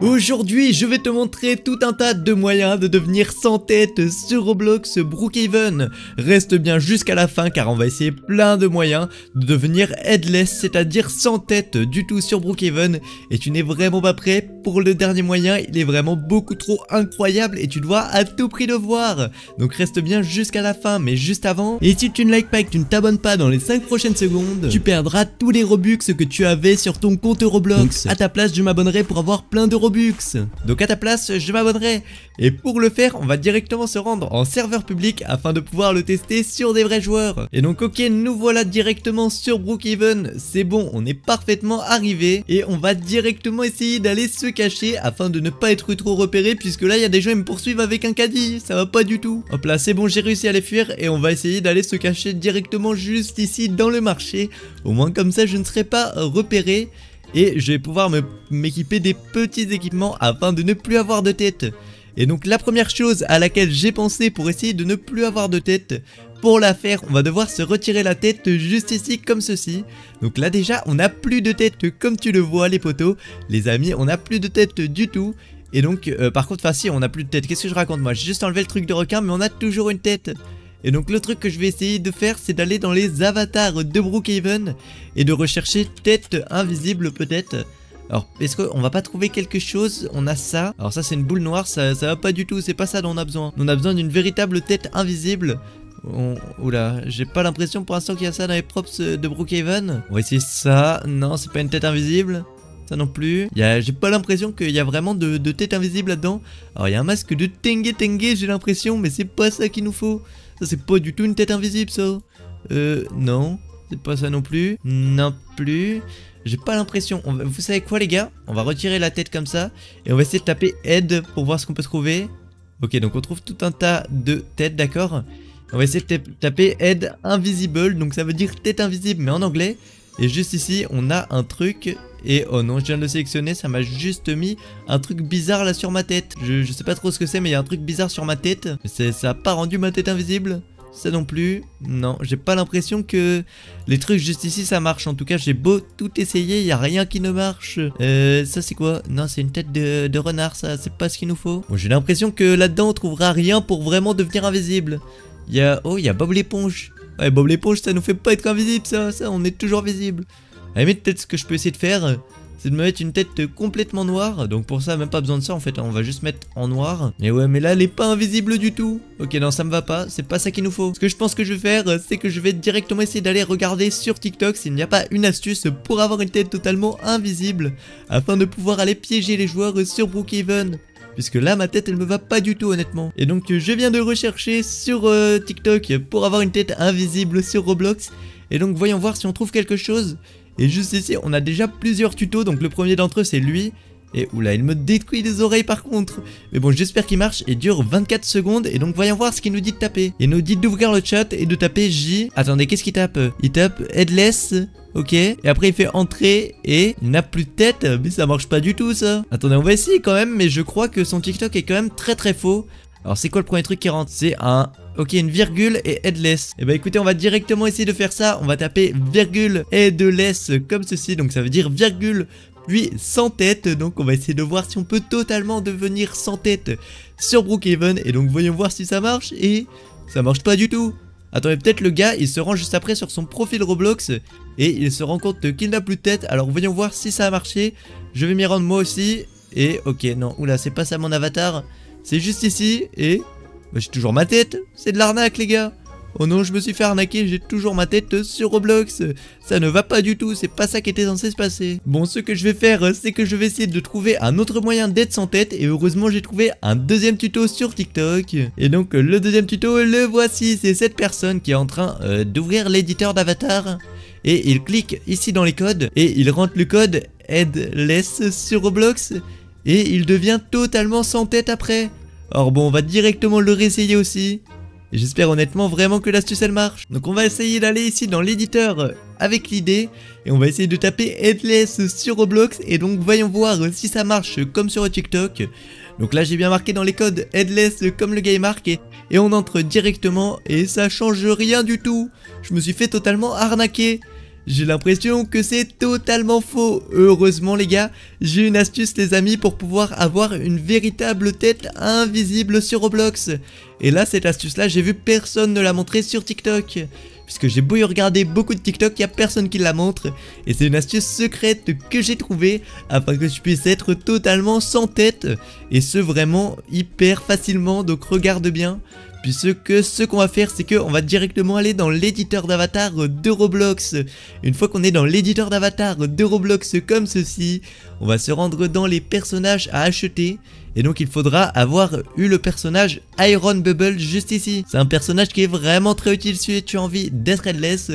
Aujourd'hui, je vais te montrer tout un tas de moyens de devenir sans tête sur Roblox Brookhaven. Reste bien jusqu'à la fin car on va essayer plein de moyens de devenir headless, c'est-à-dire sans tête du tout sur Brookhaven. Et tu n'es vraiment pas prêt pour le dernier moyen, il est vraiment beaucoup trop incroyable et tu dois à tout prix le voir. Donc reste bien jusqu'à la fin, mais juste avant, et si tu ne likes pas et que tu ne t'abonnes pas dans les 5 prochaines secondes, tu perdras tous les Robux que tu avais sur ton compte Roblox. À ta place, je m'abonnerai pour avoir plein de Robux. Donc à ta place, je m'abonnerai. Et pour le faire, on va directement se rendre en serveur public afin de pouvoir le tester sur des vrais joueurs. Et donc ok, nous voilà directement sur Brookhaven. C'est bon, on est parfaitement arrivé. Et on va directement essayer d'aller se cacher afin de ne pas être trop repéré, puisque là il y a des gens qui me poursuivent avec un caddie. Ça va pas du tout. Hop là, c'est bon, j'ai réussi à les fuir. Et on va essayer d'aller se cacher directement juste ici dans le marché. Au moins comme ça je ne serai pas repéré. Et je vais pouvoir m'équiper des petits équipements afin de ne plus avoir de tête. Et donc la première chose à laquelle j'ai pensé pour essayer de ne plus avoir de tête, pour la faire on va devoir se retirer la tête juste ici comme ceci. Donc là déjà on n'a plus de tête comme tu le vois les potos. Les amis, on n'a plus de tête du tout. Et donc par contre, enfin si, on n'a plus de tête. Qu'est-ce que je raconte moi? J'ai juste enlevé le truc de requin mais on a toujours une tête. Et donc le truc que je vais essayer de faire, c'est d'aller dans les avatars de Brookhaven et de rechercher tête invisible peut-être. Alors est-ce qu'on va pas trouver quelque chose? On a ça. Alors ça c'est une boule noire, ça va pas du tout, c'est pas ça dont on a besoin. On a besoin d'une véritable tête invisible. Oula, j'ai pas l'impression pour l'instant qu'il y a ça dans les props de Brookhaven. On va essayer ça. Non, c'est pas une tête invisible. Ça non plus. J'ai pas l'impression qu'il y a vraiment de tête invisible là-dedans. Alors il y a un masque de Tengue Tengue, j'ai l'impression, mais c'est pas ça qu'il nous faut. Ça c'est pas du tout une tête invisible ça. Non, c'est pas ça non plus. Non plus. J'ai pas l'impression. Vous savez quoi les gars? On va retirer la tête comme ça. Et on va essayer de taper aide pour voir ce qu'on peut trouver. Ok, donc on trouve tout un tas de têtes, d'accord. On va essayer de taper aide invisible. Donc ça veut dire tête invisible mais en anglais. Et juste ici on a un truc. Et oh non, je viens de le sélectionner, ça m'a juste mis un truc bizarre là sur ma tête. Je sais pas trop ce que c'est, mais il y a un truc bizarre sur ma tête. Ça a pas rendu ma tête invisible. Ça non plus. Non, j'ai pas l'impression que les trucs juste ici ça marche. En tout cas, j'ai beau tout essayer, il y a rien qui ne marche. Ça c'est quoi? Non, c'est une tête de renard, ça c'est pas ce qu'il nous faut. Bon, j'ai l'impression que là-dedans on trouvera rien pour vraiment devenir invisible. Il y a Bob l'éponge. Ouais, Bob l'éponge, ça nous fait pas être invisible, ça on est toujours visible. À la limite, peut-être ce que je peux essayer de faire, c'est de me mettre une tête complètement noire. Donc pour ça, même pas besoin de ça en fait, on va juste mettre en noir. Mais ouais, mais là, elle est pas invisible du tout. Ok, non, ça me va pas, c'est pas ça qu'il nous faut. Ce que je pense que je vais faire, c'est que je vais directement essayer d'aller regarder sur TikTok s'il n'y a pas une astuce pour avoir une tête totalement invisible, afin de pouvoir aller piéger les joueurs sur Brookhaven. Puisque là ma tête elle me va pas du tout honnêtement. Et donc je viens de rechercher sur TikTok pour avoir une tête invisible sur Roblox. Et donc voyons voir si on trouve quelque chose. Et juste ici on a déjà plusieurs tutos. Donc le premier d'entre eux c'est lui. Et oula, il me détruit les oreilles par contre. Mais bon, j'espère qu'il marche et dure 24 secondes. Et donc voyons voir ce qu'il nous dit de taper. Il nous dit d'ouvrir le chat et de taper J. Attendez, qu'est-ce qu'il tape? Il tape headless. Ok, et après il fait entrer et il n'a plus de tête. Mais ça marche pas du tout ça. Attendez, on va essayer quand même. Mais je crois que son TikTok est quand même très faux. Alors c'est quoi le premier truc qui rentre? C'est un... Ok, une virgule et headless. Et bah écoutez, on va directement essayer de faire ça. On va taper virgule headless comme ceci. Donc ça veut dire virgule puis sans tête. Donc on va essayer de voir si on peut totalement devenir sans tête sur Brookhaven. Et donc voyons voir si ça marche. Et ça marche pas du tout. Attendez, peut-être le gars il se rend juste après sur son profil Roblox et il se rend compte qu'il n'a plus de tête. Alors voyons voir si ça a marché. Je vais m'y rendre moi aussi. Et ok, non, oula, c'est pas ça mon avatar. C'est juste ici et bah, j'ai toujours ma tête. C'est de l'arnaque les gars. Oh non, je me suis fait arnaquer, j'ai toujours ma tête sur Roblox. Ça ne va pas du tout, c'est pas ça qui était censé se passer. Bon, ce que je vais faire, c'est que je vais essayer de trouver un autre moyen d'être sans tête. Et heureusement, j'ai trouvé un deuxième tuto sur TikTok. Et donc, le deuxième tuto, le voici. C'est cette personne qui est en train d'ouvrir l'éditeur d'avatar. Et il clique ici dans les codes. Et il rentre le code headless sur Roblox. Et il devient totalement sans tête après. Alors bon, on va directement le réessayer aussi. Et j'espère honnêtement vraiment que l'astuce elle marche. Donc on va essayer d'aller ici dans l'éditeur avec l'idée. Et on va essayer de taper headless sur Roblox. Et donc voyons voir si ça marche comme sur TikTok. Donc là j'ai bien marqué dans les codes headless comme le gars marque. Et on entre directement et ça change rien du tout. Je me suis fait totalement arnaquer. J'ai l'impression que c'est totalement faux. Heureusement les gars, j'ai une astuce les amis pour pouvoir avoir une véritable tête invisible sur Roblox. Et là cette astuce là j'ai vu personne ne la montrer sur TikTok. Puisque j'ai beau y regarder beaucoup de TikTok, il n'y a personne qui la montre. Et c'est une astuce secrète que j'ai trouvée afin que tu puisses être totalement sans tête. Et ce vraiment hyper facilement, donc regarde bien. Puisque ce qu'on va faire c'est qu'on va directement aller dans l'éditeur d'avatar de Roblox. Une fois qu'on est dans l'éditeur d'avatar de Roblox comme ceci, on va se rendre dans les personnages à acheter. Et donc il faudra avoir eu le personnage Iron Bubble juste ici. C'est un personnage qui est vraiment très utile si tu as envie d'être headless.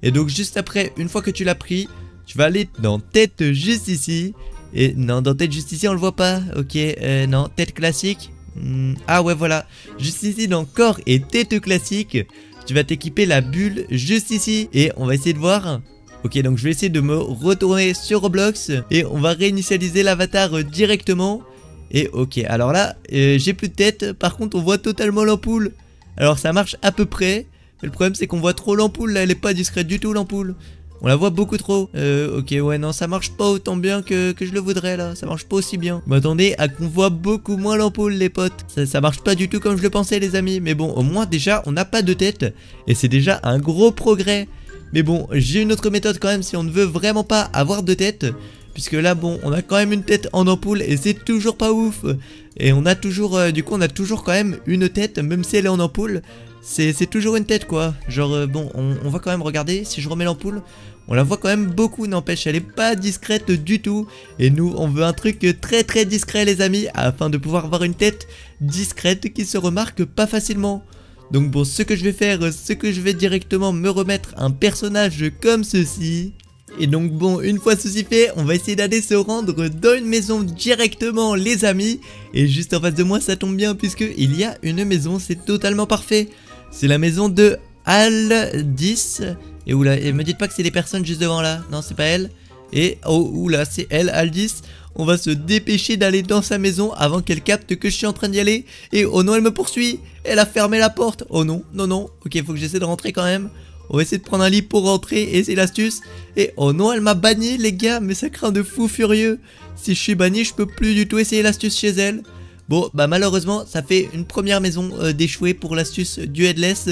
Et donc juste après, une fois que tu l'as pris, tu vas aller dans tête juste ici. Et non, dans tête juste ici on le voit pas. Ok, non, tête classique. Ah ouais voilà, juste ici dans corps et tête classique, tu vas t'équiper la bulle juste ici. Et on va essayer de voir. Ok, donc je vais essayer de me retourner sur Roblox. Et on va réinitialiser l'avatar directement. Et ok, alors là, j'ai plus de tête. Par contre on voit totalement l'ampoule. Alors ça marche à peu près. Mais le problème c'est qu'on voit trop l'ampoule là, elle est pas discrète du tout l'ampoule. On la voit beaucoup trop. Ok, ouais, non, ça marche pas autant bien que je le voudrais là. Ça marche pas aussi bien. Mais attendez à qu'on voit beaucoup moins l'ampoule, les potes. Ça marche pas du tout comme je le pensais, les amis. Mais bon, au moins, déjà, on n'a pas de tête. Et c'est déjà un gros progrès. Mais bon, j'ai une autre méthode quand même si on ne veut vraiment pas avoir de tête. Puisque là, bon, on a quand même une tête en ampoule et c'est toujours pas ouf. Et on a toujours, du coup, on a toujours quand même une tête, même si elle est en ampoule. C'est toujours une tête quoi. Genre bon on va quand même regarder. Si je remets l'ampoule, on la voit quand même beaucoup, n'empêche elle est pas discrète du tout. Et nous on veut un truc très très discret les amis, afin de pouvoir avoir une tête discrète qui se remarque pas facilement. Donc bon, ce que je vais faire, c'est que je vais directement me remettre un personnage comme ceci. Et donc bon, une fois ceci fait, on va essayer d'aller se rendre dans une maison directement les amis. Et juste en face de moi ça tombe bien puisque il y a une maison, c'est totalement parfait. C'est la maison de Aldis. Et oula, et me dites pas que c'est les personnes juste devant là. Non, c'est pas elle. Et oh, oula, c'est elle, Aldis. On va se dépêcher d'aller dans sa maison avant qu'elle capte que je suis en train d'y aller. Et oh non, elle me poursuit. Elle a fermé la porte. Oh non, non, non. Ok, faut que j'essaie de rentrer quand même. On va essayer de prendre un lit pour rentrer et c'est l'astuce. Et oh non, elle m'a banni les gars, mais ça craint de fou furieux. Si je suis banni, je peux plus du tout essayer l'astuce chez elle. Bon, bah malheureusement, ça fait une première maison d'échouer pour l'astuce du headless.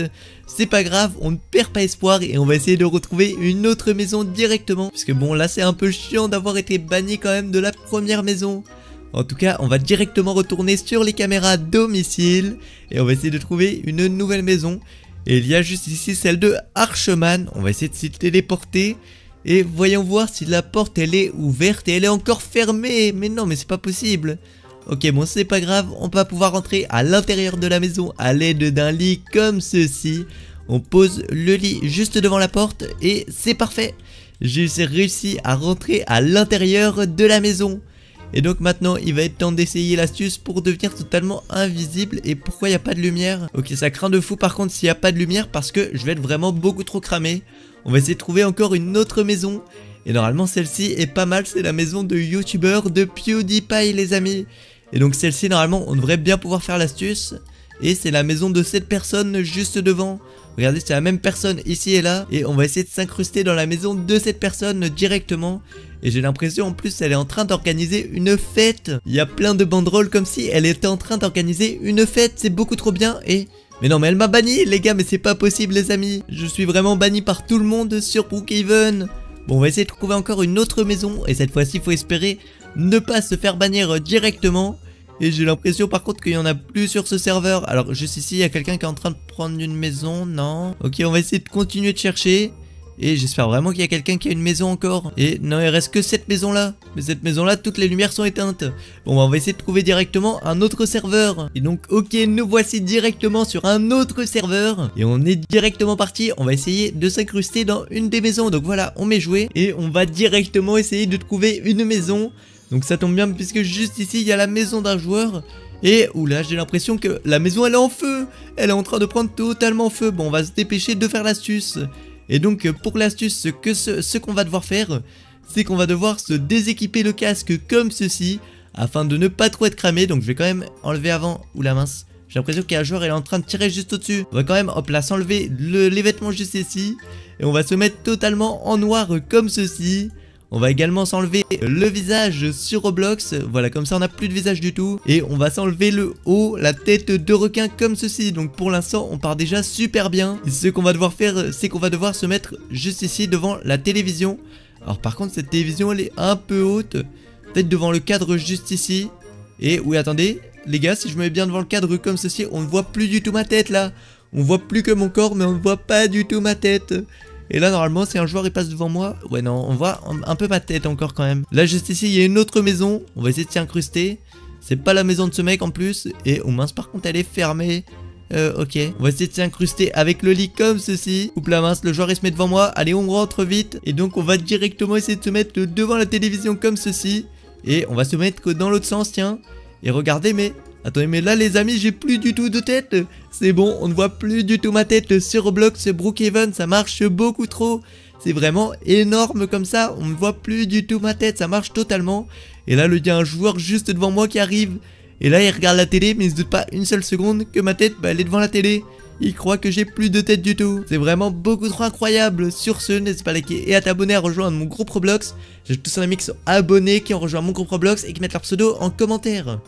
C'est pas grave, on ne perd pas espoir et on va essayer de retrouver une autre maison directement. Parce que bon, là c'est un peu chiant d'avoir été banni quand même de la première maison. En tout cas, on va directement retourner sur les caméras domicile et on va essayer de trouver une nouvelle maison. Et il y a juste ici celle de Archman. On va essayer de s'y téléporter. Et voyons voir si la porte elle est ouverte et elle est encore fermée. Mais non, mais c'est pas possible. Ok, bon, c'est pas grave. On va pouvoir rentrer à l'intérieur de la maison à l'aide d'un lit comme ceci. On pose le lit juste devant la porte et c'est parfait. J'ai réussi à rentrer à l'intérieur de la maison. Et donc maintenant il va être temps d'essayer l'astuce pour devenir totalement invisible. Et pourquoi il n'y a pas de lumière? Ok, ça craint de fou par contre s'il n'y a pas de lumière, parce que je vais être vraiment beaucoup trop cramé. On va essayer de trouver encore une autre maison. Et normalement celle-ci est pas mal, c'est la maison de youtubeur de PewDiePie les amis. Et donc celle-ci normalement on devrait bien pouvoir faire l'astuce. Et c'est la maison de cette personne juste devant. Regardez, c'est la même personne ici et là. Et on va essayer de s'incruster dans la maison de cette personne directement. Et j'ai l'impression en plus elle est en train d'organiser une fête. Il y a plein de banderoles comme si elle était en train d'organiser une fête. C'est beaucoup trop bien. Et... mais non, mais elle m'a banni les gars, mais c'est pas possible les amis. Je suis vraiment banni par tout le monde sur Brookhaven. Bon, on va essayer de trouver encore une autre maison. Et cette fois-ci il faut espérer ne pas se faire bannir directement. Et j'ai l'impression par contre qu'il y en a plus sur ce serveur. Alors juste ici il y a quelqu'un qui est en train de prendre une maison. Non. Ok, on va essayer de continuer de chercher. Et j'espère vraiment qu'il y a quelqu'un qui a une maison encore. Et non, il reste que cette maison là. Mais cette maison là, toutes les lumières sont éteintes. Bon, bah, on va essayer de trouver directement un autre serveur. Et donc ok, nous voici directement sur un autre serveur. Et on est directement parti. On va essayer de s'incruster dans une des maisons. Donc voilà, on met jouer. Et on va directement essayer de trouver une maison. Donc ça tombe bien puisque juste ici il y a la maison d'un joueur. Et oula, j'ai l'impression que la maison elle est en feu. Elle est en train de prendre totalement feu. Bon, on va se dépêcher de faire l'astuce. Et donc pour l'astuce, ce qu'on va devoir faire, c'est qu'on va devoir se déséquiper le casque comme ceci, afin de ne pas trop être cramé. Donc je vais quand même enlever avant. Oula mince, j'ai l'impression qu'il y a un joueur, il est en train de tirer juste au-dessus. On va quand même, hop là, s'enlever les vêtements juste ici. Et on va se mettre totalement en noir comme ceci. On va également s'enlever le visage sur Roblox. Voilà, comme ça on n'a plus de visage du tout. Et on va s'enlever le haut, la tête de requin comme ceci. Donc pour l'instant on part déjà super bien. Et ce qu'on va devoir faire, c'est qu'on va devoir se mettre juste ici devant la télévision. Alors par contre cette télévision elle est un peu haute. Peut-être devant le cadre juste ici. Et oui, attendez les gars, si je me mets bien devant le cadre comme ceci, on ne voit plus du tout ma tête là. On voit plus que mon corps mais on ne voit pas du tout ma tête. Et là normalement si un joueur il passe devant moi, ouais non, on voit un peu ma tête encore quand même. Là juste ici il y a une autre maison, on va essayer de s'y incruster. C'est pas la maison de ce mec en plus. Et oh mince, par contre elle est fermée. Ok, on va essayer de s'y incruster avec le lit comme ceci. Oups la mince, le joueur il se met devant moi. Allez, on rentre vite. Et donc on va directement essayer de se mettre devant la télévision comme ceci. Et on va se mettre dans l'autre sens, tiens. Et regardez, mais attendez, mais là les amis, j'ai plus du tout de tête. C'est bon, on ne voit plus du tout ma tête sur Roblox. Brookhaven, ça marche beaucoup trop. C'est vraiment énorme comme ça, on ne voit plus du tout ma tête, ça marche totalement. Et là, il y a un joueur juste devant moi qui arrive. Et là, il regarde la télé, mais il se doute pas une seule seconde que ma tête, elle est devant la télé. Il croit que j'ai plus de tête du tout. C'est vraiment beaucoup trop incroyable. Sur ce, n'hésite pas à liker et à t'abonner, à rejoindre mon groupe Roblox. J'ai tous un ami qui sont abonnés, qui ont rejoint mon groupe Roblox et qui mettent leur pseudo en commentaire.